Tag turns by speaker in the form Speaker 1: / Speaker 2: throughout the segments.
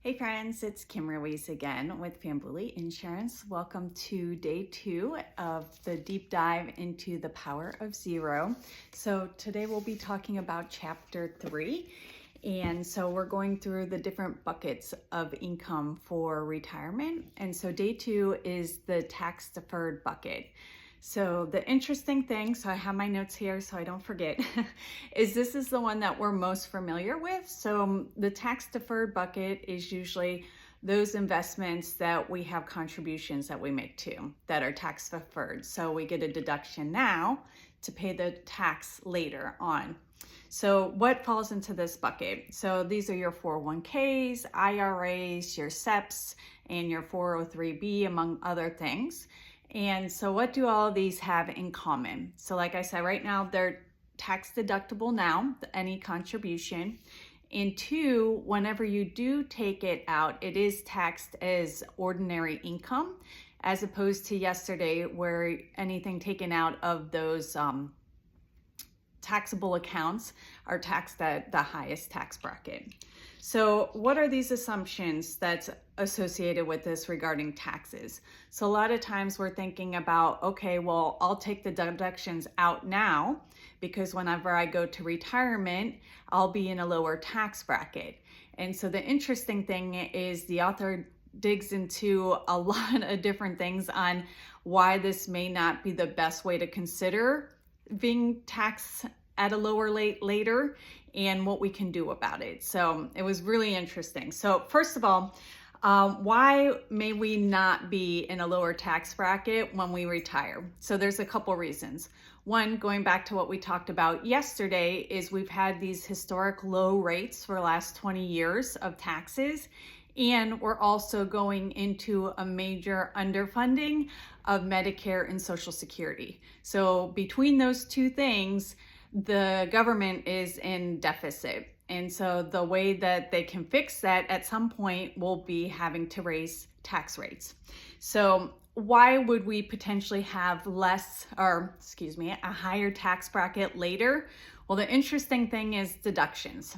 Speaker 1: Hey friends, it's Kim Ruiz again with Fambuli Insurance. Welcome to day 2 of the deep dive into the power of zero. So today we'll be talking about chapter 3. And so we're going through the different buckets of income for retirement. And so day 2 is the tax deferred bucket. So the interesting thing, so I have my notes here so I don't forget, is this is the one that we're most familiar with. So the tax deferred bucket is usually those investments that we have contributions that we make to that are tax deferred. So we get a deduction now to pay the tax later on. So what falls into this bucket? So these are your 401ks, IRAs, your SEPs, and your 403b, among other things. And so what do all of these have in common? So like I said, right now they're tax deductible now, any contribution. And 2, whenever you do take it out, it is taxed as ordinary income, as opposed to yesterday where anything taken out of those taxable accounts are taxed at the highest tax bracket. So what are these assumptions that's associated with this regarding taxes? So a lot of times we're thinking about, okay, well, I'll take the deductions out now because whenever I go to retirement, I'll be in a lower tax bracket. And so the interesting thing is the author digs into a lot of different things on why this may not be the best way to consider being taxed at a lower rate later and what we can do about it. So it was really interesting. So first of all, why may we not be in a lower tax bracket when we retire? So there's a couple reasons. One, going back to what we talked about yesterday, is we've had these historic low rates for the last 20 years of taxes. And we're also going into a major underfunding of Medicare and Social Security. So between those two things, the government is in deficit. And so the way that they can fix that at some point will be having to raise tax rates. So why would we potentially have a higher tax bracket later? Well, the interesting thing is deductions.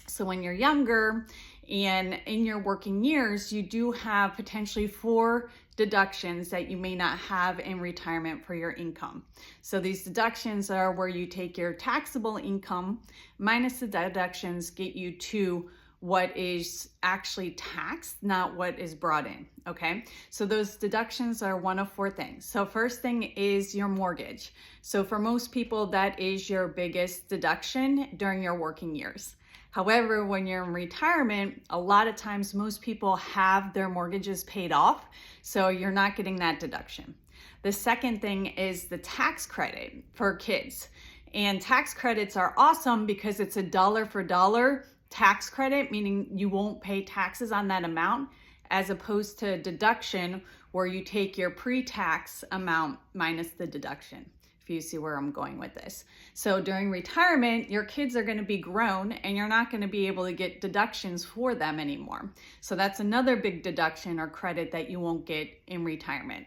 Speaker 1: So when you're younger and in your working years, you do have potentially 4 deductions that you may not have in retirement for your income. So these deductions are where you take your taxable income minus the deductions, get you to what is actually taxed, not what is brought in, okay? So those deductions are one of 4 things. So first thing is your mortgage. So for most people, that is your biggest deduction during your working years. However, when you're in retirement, a lot of times most people have their mortgages paid off, so you're not getting that deduction. The second thing is the tax credit for kids. And tax credits are awesome because it's a dollar for dollar tax credit, meaning you won't pay taxes on that amount, as opposed to deduction where you take your pre-tax amount minus the deduction. If you see where I'm going with this. So during retirement, your kids are going to be grown and you're not going to be able to get deductions for them anymore. So that's another big deduction or credit that you won't get in retirement.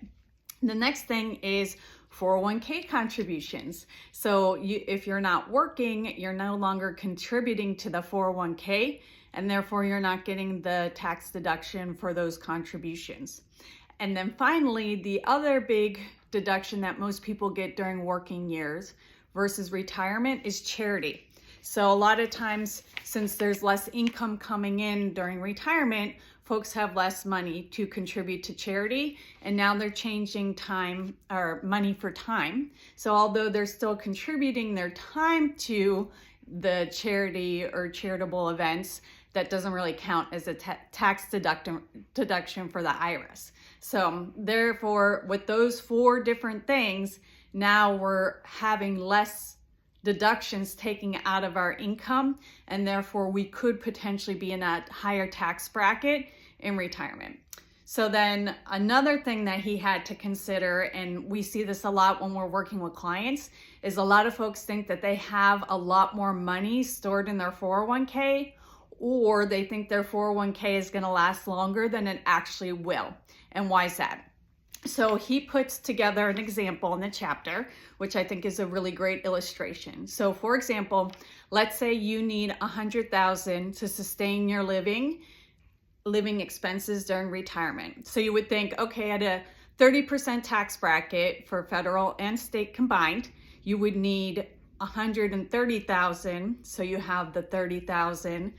Speaker 1: The next thing is 401k contributions. So if you're not working, you're no longer contributing to the 401k, and therefore you're not getting the tax deduction for those contributions. And then finally, the other big deduction that most people get during working years versus retirement is charity. So a lot of times, since there's less income coming in during retirement, folks have less money to contribute to charity, and now they're changing time or money for time. So although they're still contributing their time to the charity or charitable events, that doesn't really count as a tax deduction for the IRS. So therefore, with those 4 different things, now we're having less deductions taken out of our income, and therefore we could potentially be in a higher tax bracket in retirement. So then another thing that he had to consider, and we see this a lot when we're working with clients, is a lot of folks think that they have a lot more money stored in their 401k, or they think their 401k is going to last longer than it actually will. And why is that? So he puts together an example in the chapter, which I think is a really great illustration. So for example, let's say you need $100,000 to sustain your living living expenses during retirement. So you would think, okay, at a 30% tax bracket for federal and state combined, you would need 130,000. So you have the 30,000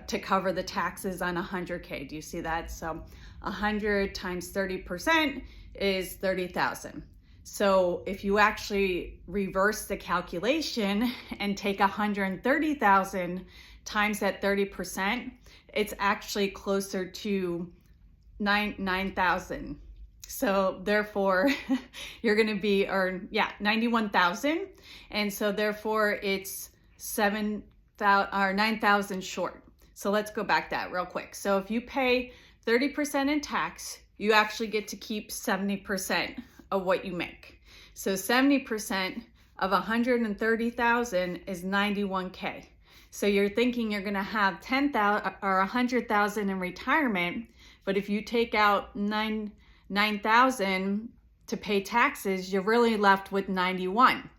Speaker 1: to cover the taxes on 100K. Do you see that? So 100 times 30% is 30,000. So if you actually reverse the calculation and take 130,000 times that 30%, it's actually closer to 9,000. So therefore, you're going to be, 91,000. And so therefore, it's 9,000 short. So let's go back that real quick. So if you pay 30% in tax, you actually get to keep 70% of what you make. So 70% of 130,000 is 91K. So you're thinking you're going to have 10,000 or 100,000 in retirement, but if you take out 9,000 to pay taxes, you're really left with 91.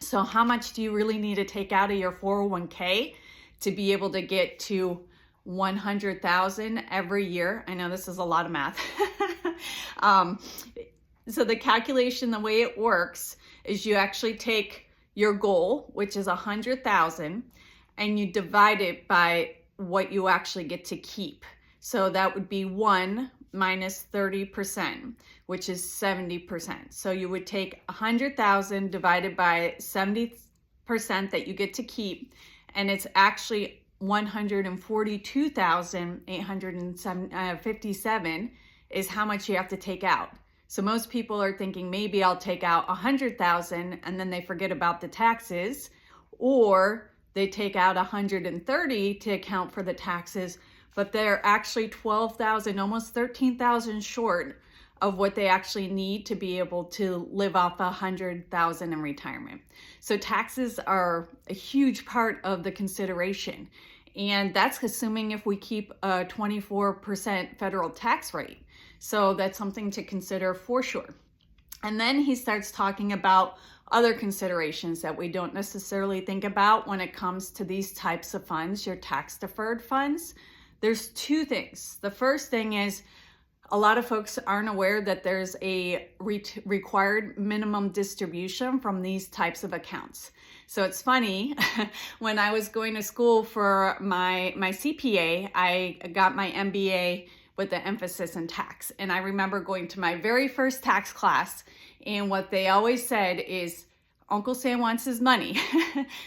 Speaker 1: So how much do you really need to take out of your 401k to be able to get to 100,000 every year? I know this is a lot of math. So the calculation, the way it works is you actually take your goal, which is 100,000, and you divide it by what you actually get to keep. So that would be 1 minus 30%, which is 70%. So you would take 100,000 divided by 70% that you get to keep, and it's actually 142,857 is how much you have to take out. So most people are thinking maybe I'll take out 100,000 and then they forget about the taxes, or they take out 130 to account for the taxes, but they're actually 12,000, almost 13,000 short of what they actually need to be able to live off 100,000 in retirement. So taxes are a huge part of the consideration. And that's assuming if we keep a 24% federal tax rate. So that's something to consider for sure. And then he starts talking about other considerations that we don't necessarily think about when it comes to these types of funds, your tax-deferred funds. There's two things. The first thing is a lot of folks aren't aware that there's a required minimum distribution from these types of accounts. So it's funny, when I was going to school for my CPA, I got my MBA with the emphasis in tax. And I remember going to my very first tax class, and what they always said is, Uncle Sam wants his money.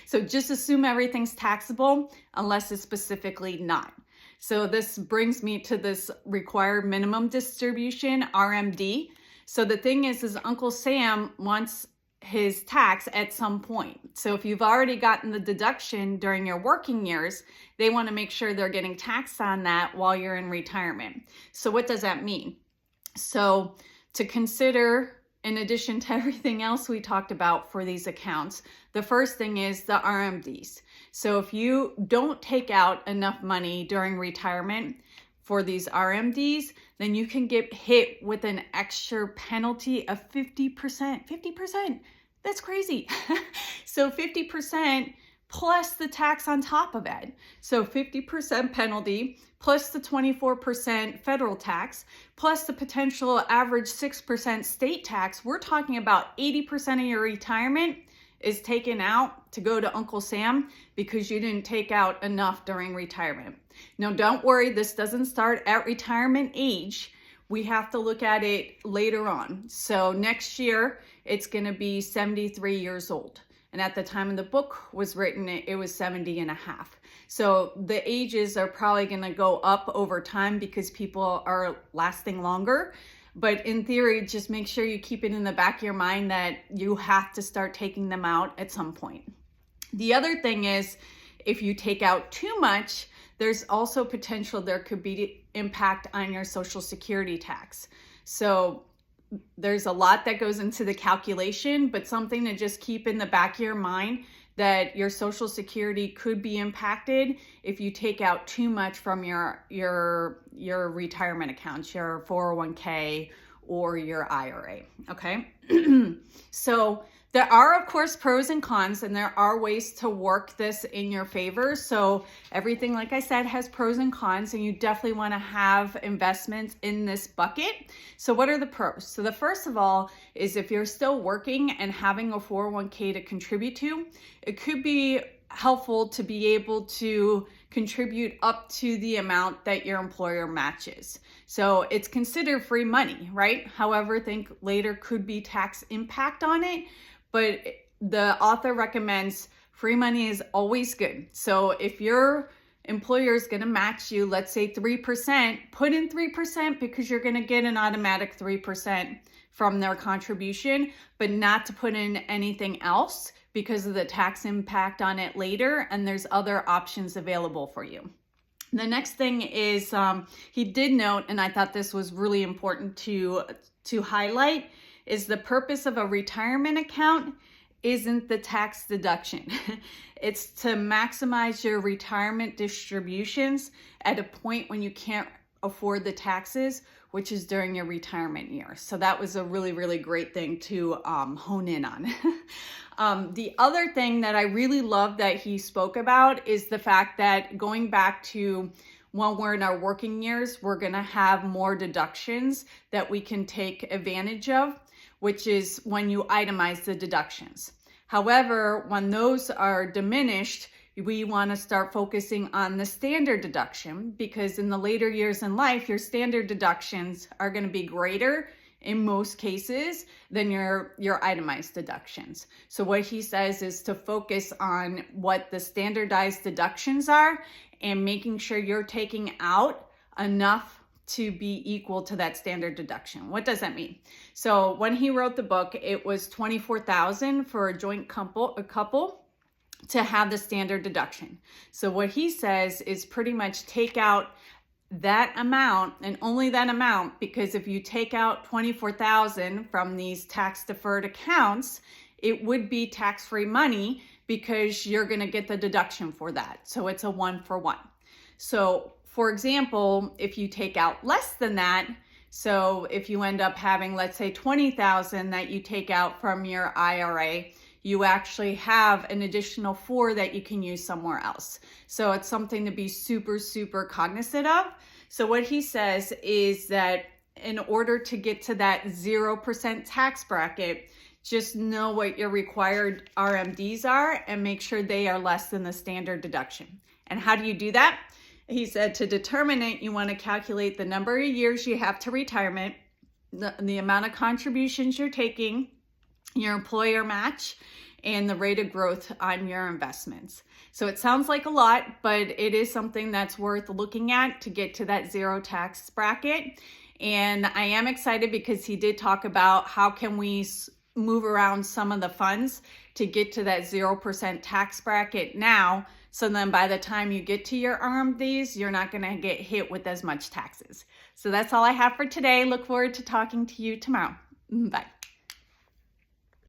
Speaker 1: So just assume everything's taxable unless it's specifically not. So this brings me to this required minimum distribution, RMD. So the thing is Uncle Sam wants his tax at some point. So if you've already gotten the deduction during your working years, they want to make sure they're getting taxed on that while you're in retirement. So what does that mean? So to consider, in addition to everything else we talked about for these accounts, the first thing is the RMDs. So if you don't take out enough money during retirement for these RMDs, then you can get hit with an extra penalty of 50%. 50%, that's crazy. So 50% plus the tax on top of it. So 50% penalty plus the 24% federal tax plus the potential average 6% state tax. We're talking about 80% of your retirement is taken out to go to Uncle Sam because you didn't take out enough during retirement. Now, don't worry, this doesn't start at retirement age. We have to look at it later on. So next year, it's going to be 73 years old. And at the time of the book was written, it was 70 and a half. So the ages are probably going to go up over time because people are lasting longer. But in theory, just make sure you keep it in the back of your mind that you have to start taking them out at some point. The other thing is, if you take out too much, there's also potential there could be impact on your Social Security tax. So there's a lot that goes into the calculation, but something to just keep in the back of your mind that your Social Security could be impacted if you take out too much from your retirement accounts, your 401k or your IRA, okay? So There are, of course, pros and cons, and there are ways to work this in your favor. So everything, like I said, has pros and cons, and you definitely want to have investments in this bucket. So what are the pros? So the first of all is if you're still working and having a 401k to contribute to, it could be helpful to be able to contribute up to the amount that your employer matches. So it's considered free money, right? However, think later could be tax impact on it, but the author recommends free money is always good. So if your employer is going to match you, let's say 3%, put in 3% because you're going to get an automatic 3% from their contribution, but not to put in anything else because of the tax impact on it later, and there's other options available for you. The next thing is he did note, and I thought this was really important to highlight, is the purpose of a retirement account isn't the tax deduction. It's to maximize your retirement distributions at a point when you can't afford the taxes, which is during your retirement year. So that was a really, really great thing to hone in on. The other thing that I really love that he spoke about is the fact that going back to when we're in our working years, we're gonna have more deductions that we can take advantage of, which is when you itemize the deductions. However, when those are diminished, we want to start focusing on the standard deduction, because in the later years in life, your standard deductions are going to be greater in most cases than your itemized deductions. So what he says is to focus on what the standardized deductions are and making sure you're taking out enough to be equal to that standard deduction. What does that mean? So when he wrote the book, it was $24,000 for a joint couple to have the standard deduction. So what he says is pretty much take out that amount and only that amount, because if you take out $24,000 from these tax deferred accounts, it would be tax-free money because you're going to get the deduction for that. So it's a 1-for-1. So for example, if you take out less than that, so if you end up having, let's say, $20,000 that you take out from your IRA, you actually have an additional $4,000 that you can use somewhere else. So it's something to be super, super cognizant of. So what he says is that in order to get to that 0% tax bracket, just know what your required RMDs are and make sure they are less than the standard deduction. And how do you do that? He said to determine it, you want to calculate the number of years you have to retirement, the amount of contributions you're taking, your employer match, and the rate of growth on your investments. So it sounds like a lot, but it is something that's worth looking at to get to that zero tax bracket. And I am excited because he did talk about how can we move around some of the funds to get to that 0% tax bracket now. So then by the time you get to your RMDs, you're not going to get hit with as much taxes. So that's all I have for today. Look forward to talking to you tomorrow. Bye.